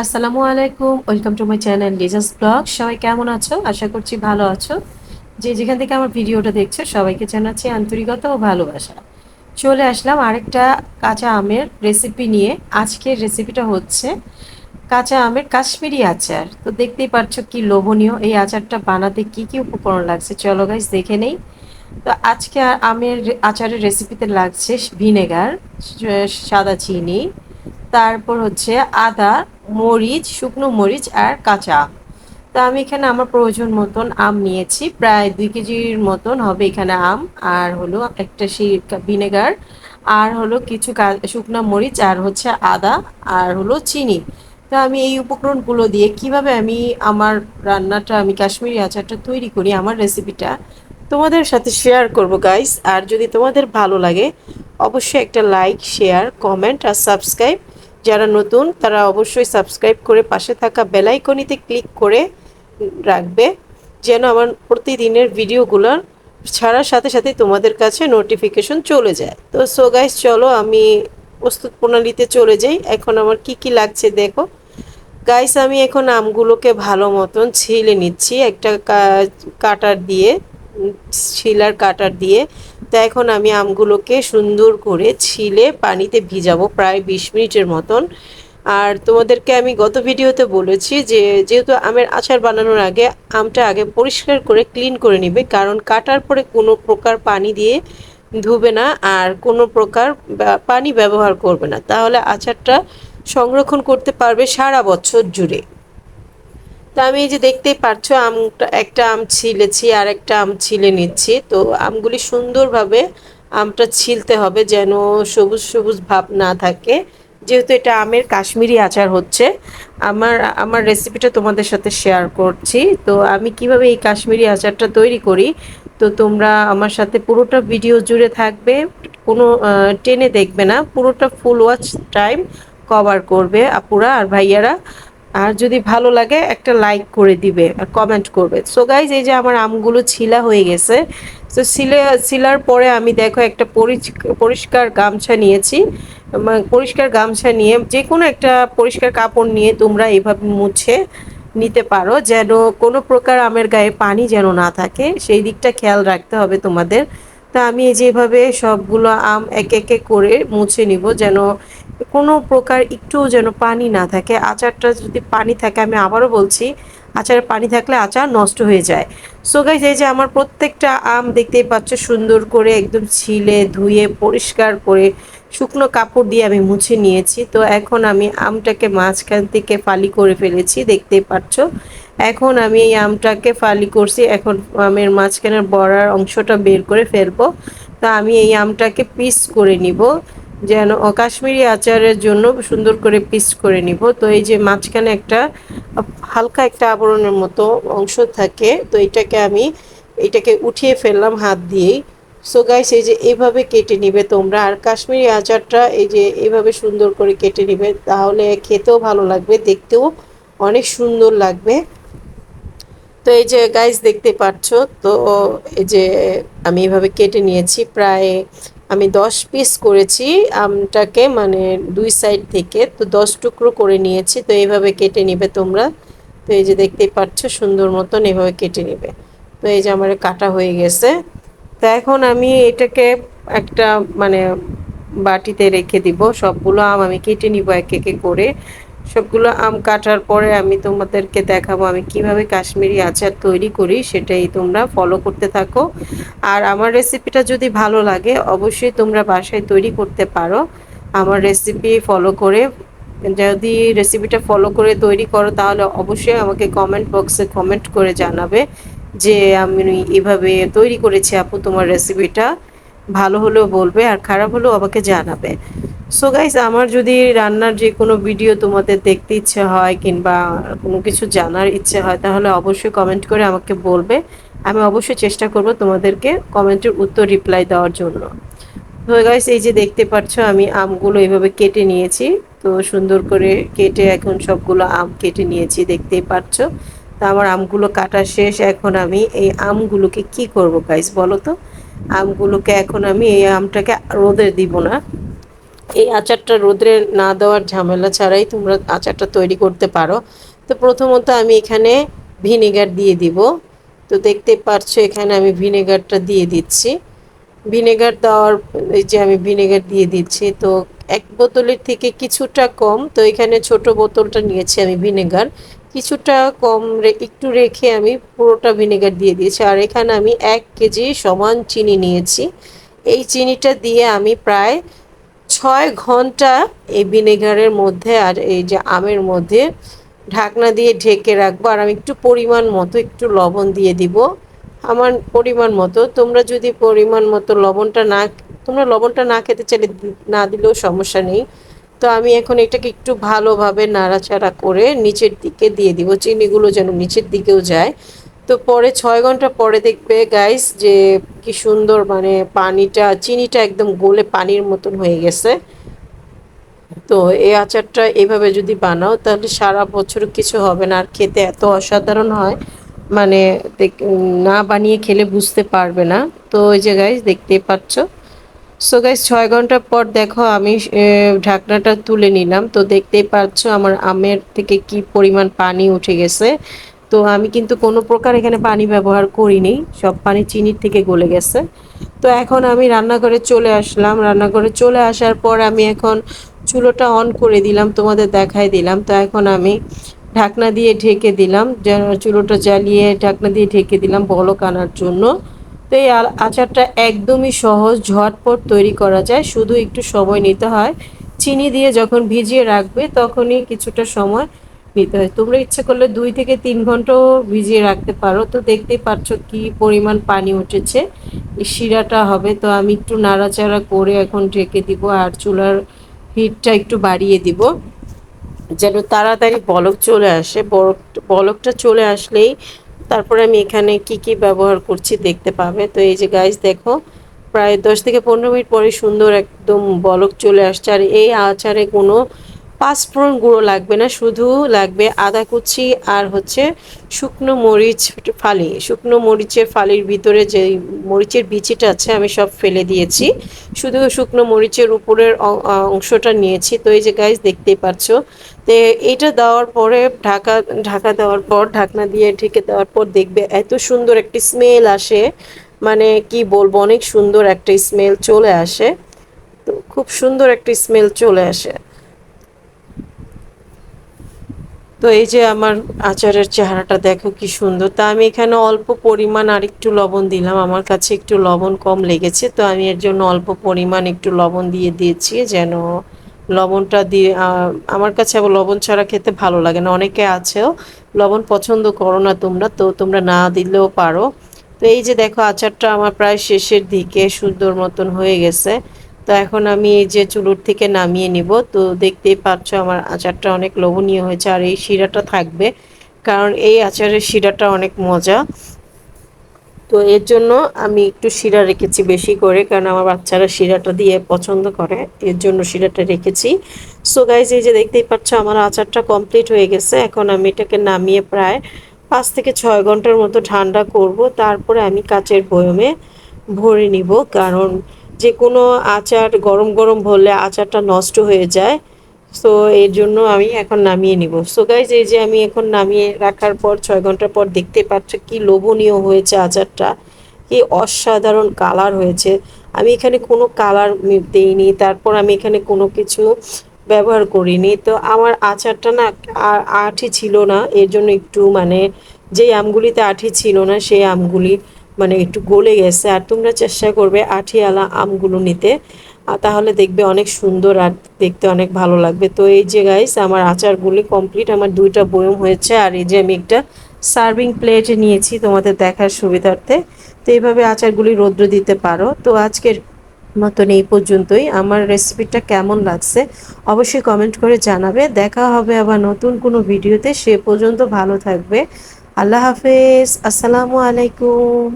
আসসালামু আলাইকুম, welcome to my channel Liza's blog. সবাই কেমন আছো? আশা করছি ভালো আছো। যে যেখান থেকে আমার ভিডিওটা দেখছো সবাইকে জানাচ্ছি আন্তরিকতা ও ভালোবাসা। চলে আসলাম আরেকটা কাঁচা আমের রেসিপি নিয়ে। আজকের রেসিপিটা হচ্ছে কাঁচা আমের কাশ্মীরি আচার। তো দেখতেই পাচ্ছো কি লোভনীয় এই আচারটা বানাতে কি কি উপকরণ লাগছে, চলো গাইস দেখে নেই। তো আজকে আমের আচারের রেসিপিতে লাগছে ভিনেগার, সাদা চিনি, তারপর হচ্ছে আদা, মরিচ, শুকনো মরিচ আর কাঁচা আম। তো আমি এখানে আমার প্রয়োজন মতন আম নিয়েছি, প্রায় 2 কেজির মতন হবে এখানে আম। আর হলো একটা ভিনেগার, আর হলো কিছু শুকনো মরিচ, আর হচ্ছে আদা, আর হলো চিনি। তো আমি এই উপকরণগুলো দিয়ে কিভাবে আমি আমার রান্নাটা, আমি কাশ্মীরি আচারটা তৈরি করি, আমার রেসিপিটা তোমাদের সাথে শেয়ার করব গাইস। আর যদি তোমাদের ভালো লাগে অবশ্যই একটা লাইক, শেয়ার, কমেন্ট আর সাবস্ক্রাইব, যারা নতুন তারা অবশ্যই সাবস্ক্রাইব করে পাশে থাকা বেল আইকনিতে ক্লিক করে রাখবে, যেন আমার প্রতিদিনের ভিডিওগুলোর ছাড়ার সাথে সাথে তোমাদের কাছে নোটিফিকেশন চলে যায়। তো সো গাইস, চলো আমি প্রস্তুত প্রণালীতে চলে যাই। এখন আমার কি কি লাগছে দেখো গাইস। আমি এখন আমগুলোকে ভালো মতন ছিলে নিচ্ছি একটা কাটার দিয়ে, শিলার কাটার দিয়ে। তো এখন আমি আমগুলোকে সুন্দর করে ছিলে পানিতে ভিজাবো প্রায় 20 মিনিটের মতন। আর তোমাদেরকে আমি গত ভিডিওতে বলেছি যে যেহেতু আমের আচার বানানোর আগে আমটা আগে পরিষ্কার করে ক্লিন করে নিবে, কারণ কাটার পরে কোনো প্রকার পানি দিয়ে ধুবে না আর কোনো প্রকার পানি ব্যবহার করবে না, তাহলে আচারটা সংরক্ষণ করতে পারবে সারা বছর জুড়ে। তো আমি এই যে দেখতেই পারছো আমটা, একটা আম ছিলেছি আর একটা আম ছিলে নিচ্ছি। তো আমগুলি সুন্দরভাবে আমটা ছিলতে হবে যেন সবুজ সবুজ ভাব না থাকে, যেহেতু এটা আমের কাশ্মীরি আচার হচ্ছে। আমার আমার রেসিপিটা তোমাদের সাথে শেয়ার করছি। তো আমি কিভাবে এই কাশ্মীরি আচারটা তৈরি করি, তো তোমরা আমার সাথে পুরোটা ভিডিও জুড়ে থাকবে, কোনো টেনে দেখবে না, পুরোটা ফুল ওয়াচ টাইম কভার করবে আপুরা আর ভাইয়ারা। আর যদি ভালো লাগে একটা লাইক করে দিবে আর কমেন্ট করবে। সো গাইজ, এই যে আমার আমগুলো ছিলা হয়ে গেছে। তো ছিলার পরে আমি দেখো একটা পরিষ্কার গামছা নিয়েছি। পরিষ্কার গামছা নিয়ে যে কোনো একটা পরিষ্কার কাপড় নিয়ে তোমরা এইভাবে মুছে নিতে পারো, যেন কোনো প্রকার আমের গায়ে পানি যেন না থাকে, সেই দিকটা খেয়াল রাখতে হবে তোমাদের। তা আমি এই যেভাবে সবগুলো আম এক একে করে মুছে নিব, যেন কোনো প্রকার একটুও যেন পানি না থাকে। আচারটা যদি পানি থাকে, আমি আবারও বলছি, আচারে পানি থাকলে আচার নষ্ট হয়ে যায়। সো গাইস, এই যে আমার প্রত্যেকটা আম দেখতেই পাচ্ছ সুন্দর করে একদম ছিলে ধুয়ে পরিষ্কার করে শুকনো কাপড় দিয়ে আমি মুছে নিয়েছি। তো এখন আমি আমটাকে মাঝখান থেকে ফালি করে ফেলেছি, দেখতেই পাচ্ছ। এখন আমি এই আমটাকে ফালি করছি, এখন আমের মাঝখানের বড়ার অংশটা বের করে ফেলবো। তা আমি এই আমটাকে পিস করে নিব, যেন কাশ্মীরি আচারের জন্য সুন্দর করে পিস করে নিব। তো এই যে মাঝখানে একটা হালকা একটা আবরণের মতো অংশ থাকে, তো এটাকে উঠিয়ে ফেললাম হাত দিয়েই। সো গাইস, এই যে এইভাবে কেটে নিবে তোমরা, আর কাশ্মীরি আচারটা এই যে এইভাবে সুন্দর করে কেটে নিবে, তাহলে খেতেও ভালো লাগবে, দেখতেও অনেক সুন্দর লাগবে। তো এই যে গাইস দেখতে পাচ্ছ, তো এই যে আমি এভাবে কেটে নিয়েছি, প্রায় আমি 10 পিস করেছি আমটাকে, মানে দুই সাইড থেকে, তো 10 টুকরো করে নিয়েছি। তো এইভাবে কেটে নিবে তোমরা। তো এই যে দেখতেই পাচ্ছ সুন্দর মতন এভাবে কেটে নিবে। তো এই যে আমার কাটা হয়ে গেছে। তো এখন আমি এটাকে একটা, মানে বাটিতে রেখে দিব। সবগুলো আম আমি কেটে নিব এক একে করে। সবগুলো আম কাটার পরে আমি তোমাদেরকে দেখাবো আমি কিভাবে কাশ্মীরি আচার তৈরি করি, সেটাই তোমরা ফলো করতে থাকো। আর আমার রেসিপিটা যদি ভালো লাগে অবশ্যই তোমরা বাসায় তৈরি করতে পারো আমার রেসিপি ফলো করে। যদি রেসিপিটা ফলো করে তৈরি করো তাহলে অবশ্যই আমাকে কমেন্ট বক্সে কমেন্ট করে জানাবে যে আমি এভাবে তৈরি করেছি আপু, তোমার রেসিপিটা ভালো হলেও বলবে আর খারাপ হলেও আমাকে জানাবে। সো গাইস, আমার যদি রান্নার যে কোনো ভিডিও তোমাদের দেখতে ইচ্ছে হয় কিংবা কোনো কিছু জানার ইচ্ছে হয় তাহলে অবশ্যই কমেন্ট করে আমাকে বলবে। আমি অবশ্যই চেষ্টা করব তোমাদেরকে কমেন্টের উত্তর রিপ্লাই দেওয়ার জন্য। তো গাইস, এই যে দেখতে পাচ্ছ আমি আমগুলো এভাবে কেটে নিয়েছি। তো সুন্দর করে কেটে এখন সবগুলো আম কেটে নিয়েছি, দেখতেই পাচ্ছ। তো আমার আমগুলো কাটা শেষ। এখন আমি এই আমগুলোকে কি করব গাইস বলো তো? আমগুলোকে এখন আমি এই আমটাকে রোদে দিব না, এই আচারটা রোদ্রে না দেওয়ার ঝামেলা ছাড়াই তোমরা আচারটা তৈরি করতে পারো। তো প্রথমত আমি এখানে ভিনেগার দিয়ে দিব। তো দেখতে পাচ্ছ এখানে আমি ভিনেগারটা দিয়ে দিচ্ছি। ভিনেগার দেওয়ার এই যে আমি ভিনেগার দিয়ে দিচ্ছি, তো এক বোতলের থেকে কিছুটা কম, তো এখানে ছোট বোতলটা নিয়েছি আমি ভিনেগার, কিছুটা কম একটু রেখে আমি পুরোটা ভিনেগার দিয়ে দিয়েছি। আর এখানে আমি 1 কেজি সমান চিনি নিয়েছি। এই চিনিটা দিয়ে আমি প্রায় 6 ঘন্টা এই ভিনেগারের মধ্যে আর এই যে আমের মধ্যে ঢাকনা দিয়ে ঢেকে রাখবো। আর আমি একটু পরিমাণ মতো একটু লবণ দিয়ে দিব, আমার পরিমাণ মতো। তোমরা যদি পরিমাণ মতো লবণটা না, তোমরা লবণটা না খেতে চাইলে না দিলেও সমস্যা নেই। তো আমি এখন এটাকে একটু ভালোভাবে নাড়াচাড়া করে নিচের দিকে দিয়ে দিব, চিনিগুলো যেন নিচের দিকেও যায়। তো পরে 6 ঘন্টা পরে দেখবে গাইস যে কি সুন্দর মানে পানিটা, চিনিটা একদম গলে পানির মতন হয়ে গেছে। তো এই আচারটা এভাবে যদি বানাও তাহলে সারা বছর কিছু হবে না, আর খেতে এত অসাধারণ হয় মানে না বানিয়ে খেলে বুঝতে পারবে না। তো ওই যে গাইস দেখতেই পাচ্ছ। সো গাইস 6 ঘন্টা পর দেখো আমি ঢাকনাটা তুলে নিলাম। তো দেখতেই পাচ্ছ আমার আমের থেকে কি পরিমাণ পানি উঠে গেছে। তো আমি কিন্তু কোনো প্রকার এখানে পানি ব্যবহার করিনি, সব পানি চিনির থেকে গলে গেছে। তো এখন আমি রান্নাঘরে চলে আসলাম। রান্নাঘরে চলে আসার পর আমি এখন চুলোটা অন করে দিলাম, তোমাদের দেখাই দিলাম। তো এখন আমি ঢাকনা দিয়ে ঢেকে দিলাম, চুলোটা জ্বালিয়ে ঢাকনা দিয়ে ঢেকে দিলাম বলক আনার জন্য। তো এই আচারটা একদমই সহজ, ঝটপট তৈরি করা যায়, শুধু একটু সময় নিতে হয়। চিনি দিয়ে যখন ভিজিয়ে রাখবে তখনই কিছুটা সময় নিতে হয়। তোমরা ইচ্ছে করলে 2 থেকে 3 ঘন্টাও ভিজিয়ে রাখতে পারো। তো দেখতেই পাচ্ছ কি পরিমাণ পানি উঠেছে, এই শিরাটা হবে। তো আমি একটু নাড়াচাড়া করে এখন ঢেকে দিব, আর চুলার হিটটা একটু বাড়িয়ে দিব যেন তাড়াতাড়ি বলক চলে আসে। বলকটা চলে আসলেই তারপরে আমি এখানে কি কি ব্যবহার করছি দেখতে পাবে। তো এই যে গাইস দেখো, প্রায় 10 থেকে 15 মিনিট পরে সুন্দর একদম বলক চলে আসছে। আর এই আচারে কোনো পাঁচফোড়ন গুঁড়ো লাগবে না, শুধু লাগবে আদা কুচি আর হচ্ছে শুকনো মরিচ ফালি। শুকনো মরিচের ফালির ভিতরে যে মরিচের বিচিটা আছে আমি সব ফেলে দিয়েছি, শুধু শুকনো মরিচের উপরের অংশটা নিয়েছি। তো এই যে গাইস দেখতেই পাচ্ছ। তো এটা দেওয়ার পরে ঢাকা ঢাকা দেওয়ার পর ঢাকনা দিয়ে ঢেকে দেওয়ার পর দেখবে এত সুন্দর একটি স্মেল আসে, মানে কি বলবো, অনেক সুন্দর একটা স্মেল চলে আসে। তো খুব সুন্দর একটা স্মেল চলে আসে। তো এই যে আমার আচারের চেহারাটা দেখো কি সুন্দর। তা আমি এখানে অল্প পরিমাণ আর একটু লবণ দিলাম, আমার কাছে একটু লবণ কম লেগেছে, তো আমি এর জন্য অল্প পরিমাণ একটু লবণ দিয়ে দিয়েছি, যেন লবণটা দিয়ে আমার কাছে আবার লবণ ছাড়া খেতে ভালো লাগে না। অনেকে আছেও লবণ পছন্দ করো না তোমরা, তো তোমরা না দিলেও পারো। তো এই যে দেখো আচারটা আমার প্রায় শেষের দিকে সুন্দর মতন হয়ে গেছে। তো এখন আমি এই যে চুলোর থেকে নামিয়ে নিব। তো দেখতেই পাচ্ছ আমার আচারটা অনেক লোভনীয় হয়েছে, আর এই শিরাটা থাকবে, কারণ এই আচারের শিরাটা অনেক মজা। তো এর জন্য আমি একটু শিরা রেখেছি বেশি করে, কারণ আমার বাচ্চারা শিরাটা দিয়ে পছন্দ করে, এর জন্য শিরাটা রেখেছি। সো গাইজ এই যে দেখতেই পাচ্ছ আমার আচারটা কমপ্লিট হয়ে গেছে। এখন আমি এটাকে নামিয়ে প্রায় 5 থেকে 6 ঘন্টার মতো ঠান্ডা করব, তারপরে আমি কাচের বয়মে ভরে নিব। কারণ যে কোনো আচার গরম গরম হলে আচারটা নষ্ট হয়ে যায়। সো এর জন্য আমি এখন নামিয়ে নিব। সো গাইজ এই যে আমি এখন নামিয়ে রাখার পর 6 ঘন্টা পর দেখতে পাচ্ছ কি লোভনীয় হয়েছে আচারটা, কি অসাধারণ কালার হয়েছে। আমি এখানে কোনো কালার দেইনি, তারপর আমি এখানে কোনো কিছু ব্যবহার করিনি। তো আমার আচারটা না আঠি ছিল না, এর জন্য একটু মানে যেই আমগুলিতে আঠি ছিল না সেই আমগুলি মানে একটু গলে গেছে। আর তোমরা চেষ্টা করবে আঠিওয়ালা আমগুলো নিতে, তাহলে দেখবে অনেক সুন্দর আর দেখতে অনেক ভালো লাগবে। তো এই যে গাইস আমার আচারগুলি কমপ্লিট, আমার 2টা বয়ম হয়েছে। আর এই যে আমি একটা সার্ভিং প্লেটে নিয়েছি তোমাদের দেখার সুবিধার্থে। তো এইভাবে আচারগুলি রৌদ্র দিতে পারো। তো আজকের মতন এই পর্যন্তই। আমার রেসিপিটা কেমন লাগছে অবশ্যই কমেন্ট করে জানাবে। দেখা হবে আবার নতুন কোনো ভিডিওতে, সে পর্যন্ত ভালো থাকবে। আল্লাহ হাফেজ, আসসালামু আলাইকুম।